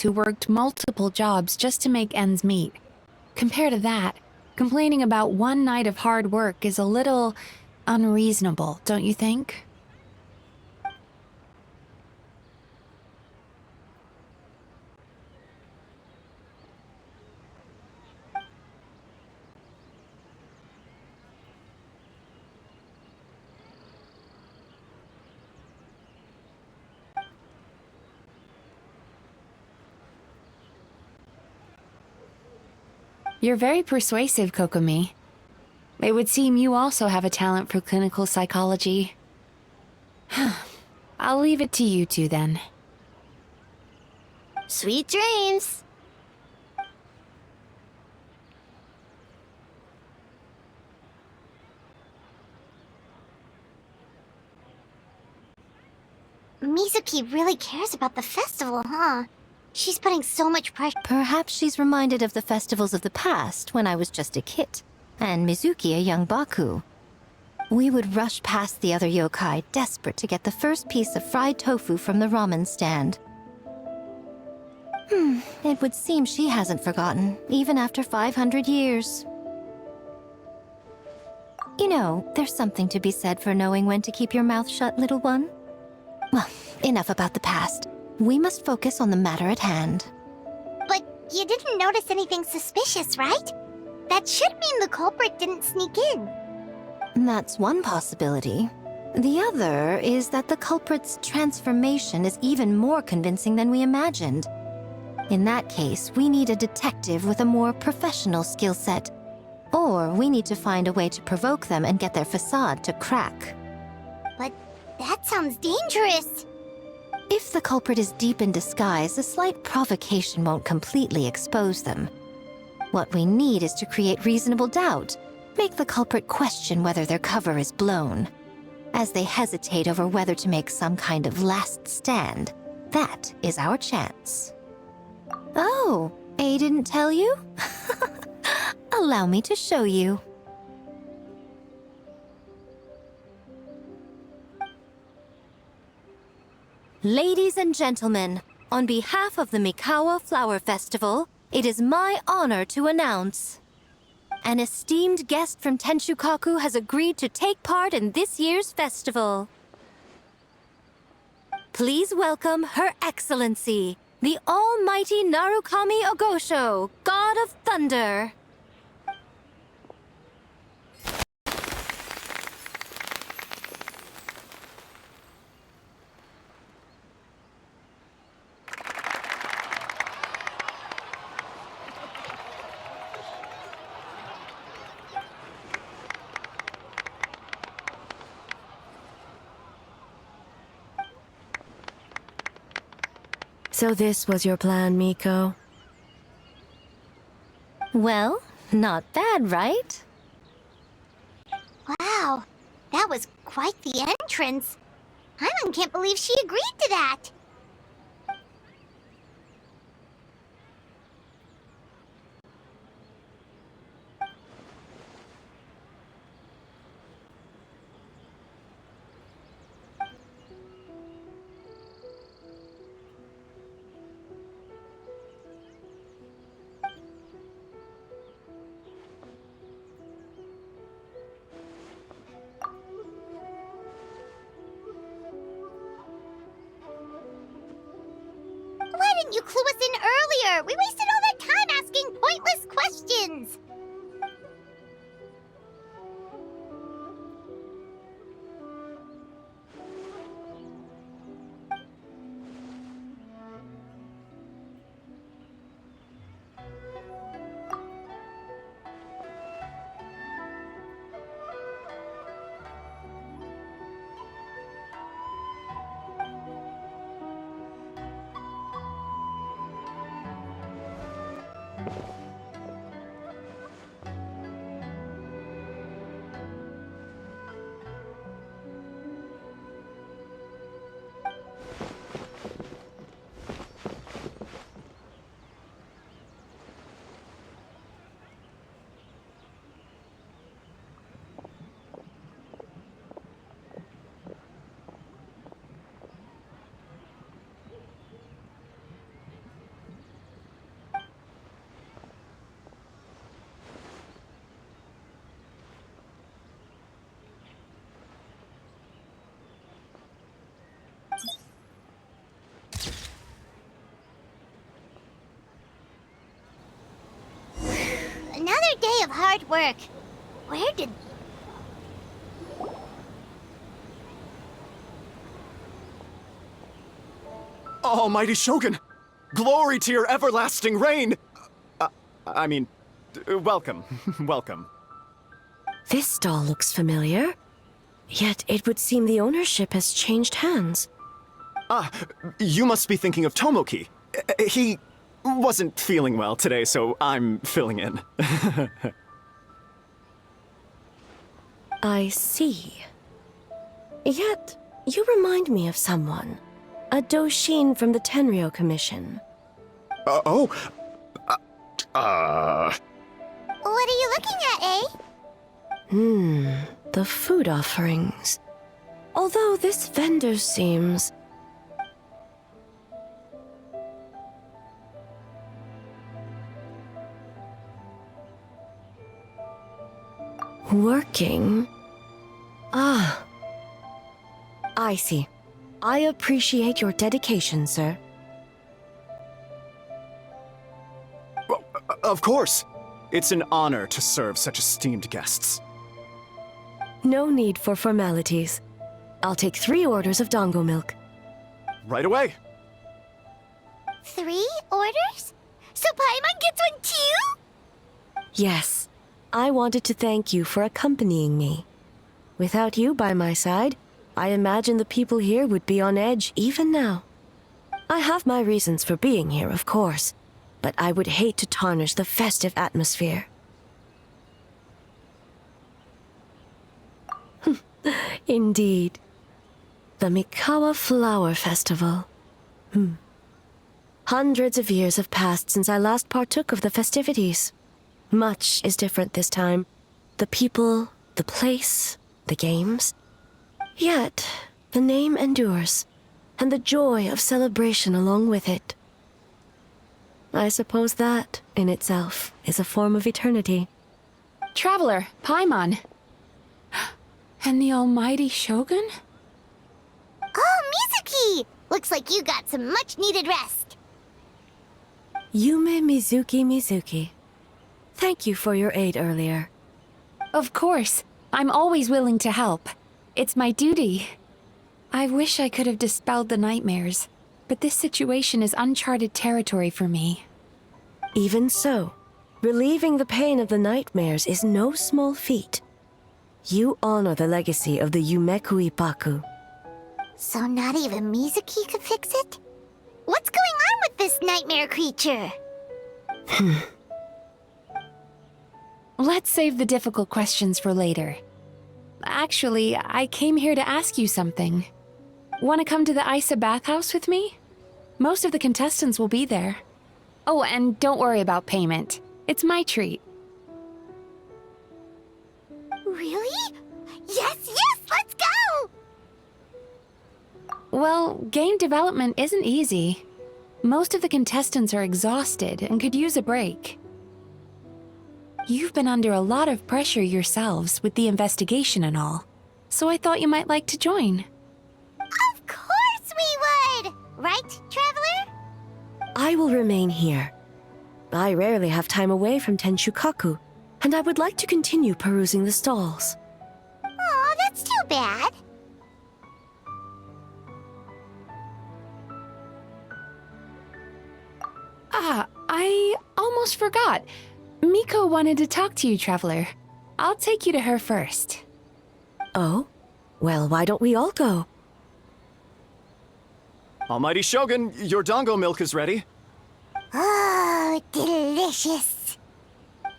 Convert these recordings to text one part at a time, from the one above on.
classmates who worked multiple jobs just to make ends meet. Compared to that, complaining about one night of hard work is a little unreasonable, don't you think? You're very persuasive, Kokomi. It would seem you also have a talent for clinical psychology. I'll leave it to you two then. Sweet dreams! Mizuki really cares about the festival, huh? She's putting so much pressure. Perhaps she's reminded of the festivals of the past when I was just a kid, and Mizuki a young Baku. We would rush past the other yokai, desperate to get the first piece of fried tofu from the ramen stand. It would seem she hasn't forgotten, even after 500 years. You know, there's something to be said for knowing when to keep your mouth shut, little one. Well, enough about the past. We must focus on the matter at hand. But you didn't notice anything suspicious, right? That should mean the culprit didn't sneak in. That's one possibility. The other is that the culprit's transformation is even more convincing than we imagined. In that case, we need a detective with a more professional skill set. Or we need to find a way to provoke them and get their facade to crack. But that sounds dangerous. If the culprit is deep in disguise, a slight provocation won't completely expose them. What we need is to create reasonable doubt, make the culprit question whether their cover is blown. As they hesitate over whether to make some kind of last stand, that is our chance. Oh, A didn't tell you? Allow me to show you. Ladies and gentlemen, on behalf of the Mikawa Flower Festival, it is my honor to announce an esteemed guest from Tenshukaku has agreed to take part in this year's festival. Please welcome Her Excellency, the Almighty Narukami Ogosho, God of Thunder. So this was your plan, Miko? Well, not bad, right? Wow, that was quite the entrance. Hyman can't believe she agreed to that. Why didn't you clue us in earlier? We wasted all that time asking pointless questions. day of hard work. Where did... Almighty Shogun! Glory to your everlasting reign! I mean, welcome. Welcome. This stall looks familiar. Yet it would seem the ownership has changed hands. You must be thinking of Tomoki. He wasn't feeling well today, so I'm filling in. I see. Yet, you remind me of someone. A Doshin from the Tenryo Commission. What are you looking at, eh? The food offerings. Although this vendor seems... working? Ah. I see. I appreciate your dedication, sir. Of course. It's an honor to serve such esteemed guests. No need for formalities. I'll take 3 orders of dango milk. Right away. 3 orders? So Paimon gets one too? Yes. I wanted to thank you for accompanying me. Without you by my side, I imagine the people here would be on edge even now. I have my reasons for being here, of course, but I would hate to tarnish the festive atmosphere. Indeed. The Mikawa Flower Festival. Hundreds of years have passed since I last partook of the festivities. Much is different this time. The people, the place, the games. Yet, the name endures, and the joy of celebration along with it. I suppose that, in itself, is a form of eternity. Traveler, Paimon. And the almighty Shogun? Oh, Mizuki! Looks like you got some much-needed rest. Yume Mizuki. Thank you for your aid earlier. Of course. I'm always willing to help. It's my duty. I wish I could have dispelled the nightmares, but this situation is uncharted territory for me. Even so, relieving the pain of the nightmares is no small feat. You honor the legacy of the Yumeku Ippaku. So not even Mizuki could fix it? What's going on with this nightmare creature? Let's save the difficult questions for later. Actually, I came here to ask you something. Want to come to the Isa bathhouse with me? Most of the contestants will be there. Oh, and don't worry about payment. It's my treat. Really? Yes, let's go! Well, game development isn't easy. Most of the contestants are exhausted and could use a break. You've been under a lot of pressure yourselves with the investigation and all, so I thought you might like to join. Of course we would! Right, Traveler? I will remain here. I rarely have time away from Tenshukaku, and I would like to continue perusing the stalls. Aw, that's too bad. I almost forgot. Miko wanted to talk to you, Traveler. I'll take you to her first. Oh? Well, why don't we all go? Almighty Shogun, your dango milk is ready. Oh, delicious.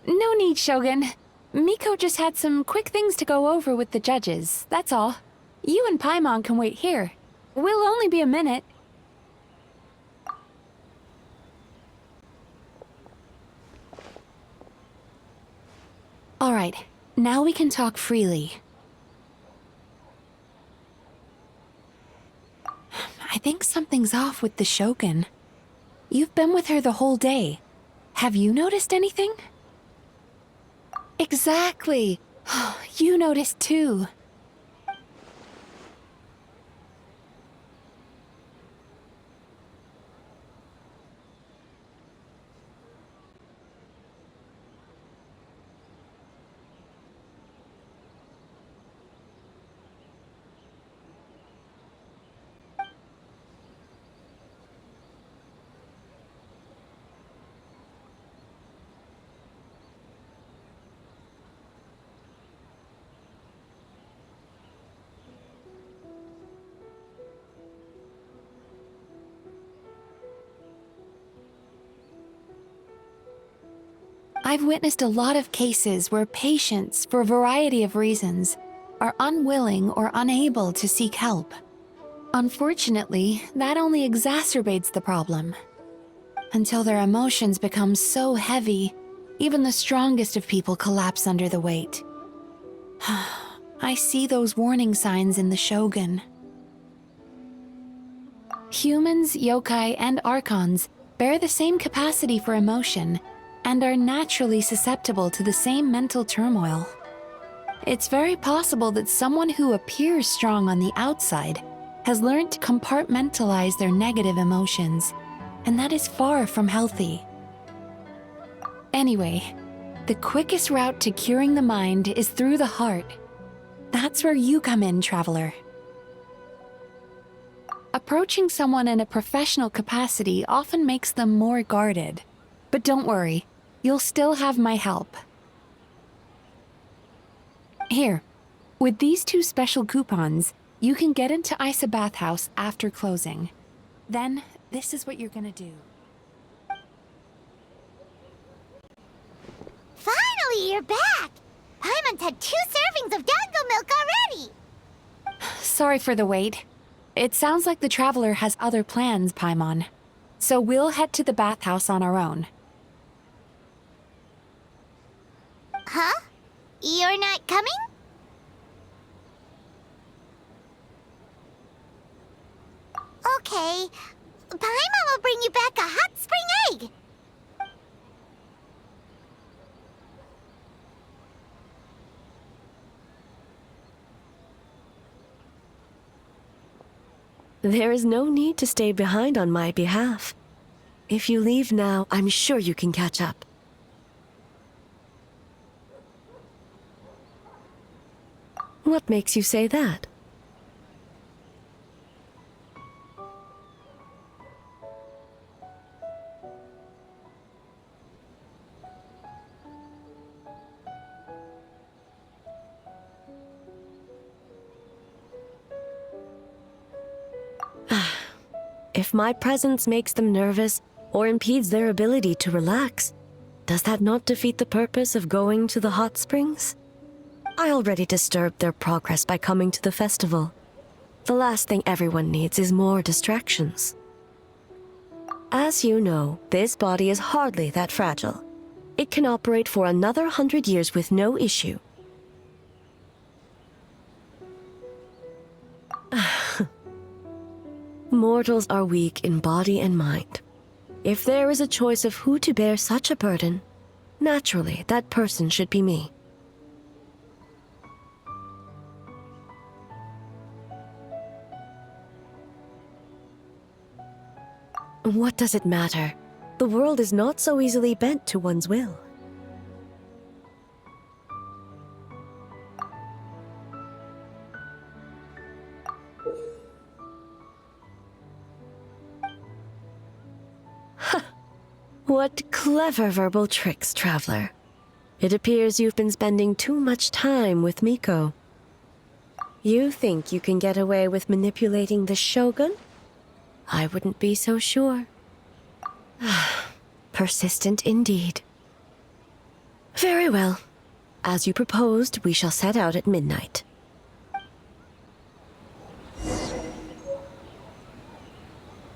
No need, Shogun. Miko just had some quick things to go over with the judges, that's all. You and Paimon can wait here. We'll only be a minute. All right, now we can talk freely. I think something's off with the Shogun. You've been with her the whole day. Have you noticed anything? Exactly. You noticed too. I've witnessed a lot of cases where patients, for a variety of reasons, are unwilling or unable to seek help. Unfortunately, that only exacerbates the problem. Until their emotions become so heavy, even the strongest of people collapse under the weight. I see those warning signs in the Shogun. Humans, yokai, and archons bear the same capacity for emotion and are naturally susceptible to the same mental turmoil. It's very possible that someone who appears strong on the outside has learned to compartmentalize their negative emotions, and that is far from healthy. Anyway, the quickest route to curing the mind is through the heart. That's where you come in, traveler. Approaching someone in a professional capacity often makes them more guarded. But don't worry, you'll still have my help. Here, with these 2 special coupons, you can get into Isa Bathhouse after closing. Then, this is what you're gonna do. Finally, you're back! Paimon's had 2 servings of dango milk already! Sorry for the wait. It sounds like the traveler has other plans, Paimon. So we'll head to the bathhouse on our own. Huh? You're not coming? Okay. Paimon will bring you back a hot spring egg! There is no need to stay behind on my behalf. If you leave now, I'm sure you can catch up. What makes you say that? If my presence makes them nervous or impedes their ability to relax, does that not defeat the purpose of going to the hot springs? I already disturbed their progress by coming to the festival. The last thing everyone needs is more distractions. As you know, this body is hardly that fragile. It can operate for another 100 years with no issue. Mortals are weak in body and mind. If there is a choice of who to bear such a burden, naturally that person should be me. What does it matter? The world is not so easily bent to one's will. What clever verbal tricks, traveler. It appears you've been spending too much time with Miko. You think you can get away with manipulating the Shogun? I wouldn't be so sure. Persistent indeed. Very well. As you proposed, we shall set out at midnight.